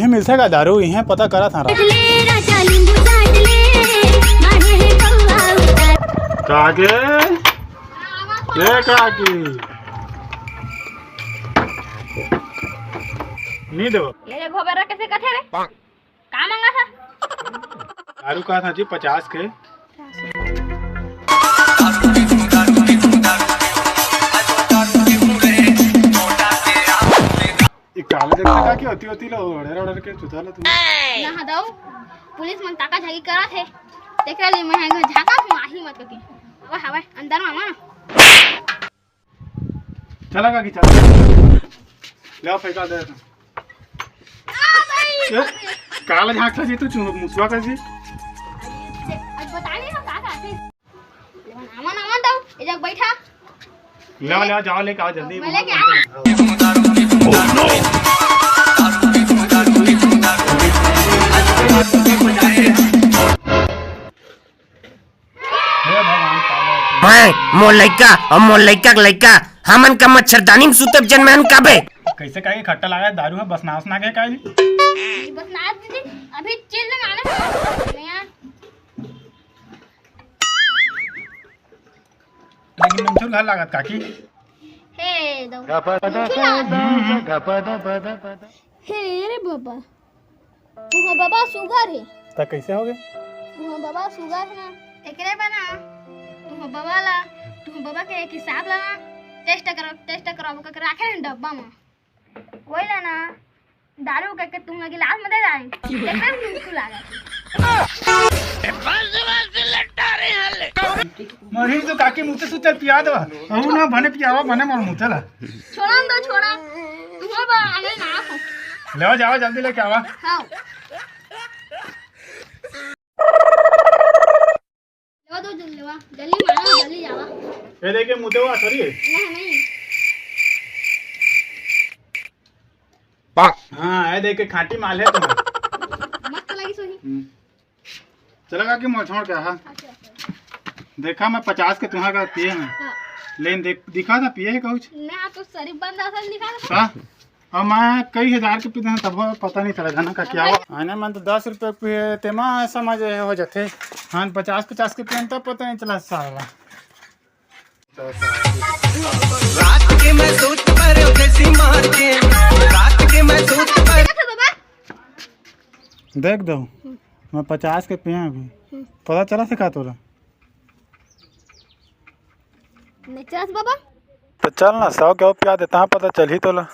मिलता का दारू यहाँ पता करा था काके ये काकी नहीं दो ये गोबर कैसे कथे रे का मांगा था दारू कहा था जी 50 के काले देखने का क्या होती लो ऑर्डर के चुता लो तुम ना हदाओ पुलिस मन ताका झागी करा थे देख रही मैं झाका हूं आही मत के अब हवे अंदर में आना चला का की चला ले फेंका दे काला झांकता जी तू मुसवा का जी अब बता नहीं ना का थे आवन आवन दो ए जग बैठा ले जाओ लेके आओ जल्दी मैं लेके आ मोर लइका और मोर लइका के लइका हमन का मच्छरदानी में सुतब जन में काबे कैसे काहे खट्टा लगा दारू में बस नास ना के काहे बस ना दीदी अभी चिल लगाने यार लेकिन मंचूर घर लागत काकी हे दो हे रे बाबा तुहा बाबा शुगर है त कैसे होगे तुहा बाबा शुगर है ना एकरे बना तुहा बाबा ला तुहा बाबा के एक हिसाब लाना टेस्ट करो वो के रखे ना डब्बा में कोई ला ना दारू के तुम गिलास में दे जाए देखना मुझको लागा मरी तो काकी मुंह से सुचल पिया दो अब ना भने पियावा भने मोर मुंह चला छोड़ा तुहा बा आगे ना हो ले जाओ जल्दी लेके आवा हां ले दो जल्दी मारो जल्दी जावा ये देखे मुंह दे वो सॉरी नहीं हाँ ये देखे खाटी माल है तुम्हारा मस्त लगी सोही चला काकी मोर छोड़ के हां देखा मैं 50 के तुम्हारा का पिए हैं हां लेन देख दिखा था पिए है कुछ ना तो शरीफ बंद असल दिखा था हां और मैं कई हजार के पीते हैं तब पता नहीं चला ना का क्या हुआ आने मन तो 10 रुपए पिए तेमा समझ हो जाते हाँ 50 के पिए तब पता नहीं चला साला रात के मैं सोच पर कैसी मार के रात के मैं सोच पर देख दो मैं 50 के पिए अभी पता चला से का तोरा नेचरस बाबा तो चल ना 100 के पिया देता पता चल ही तोला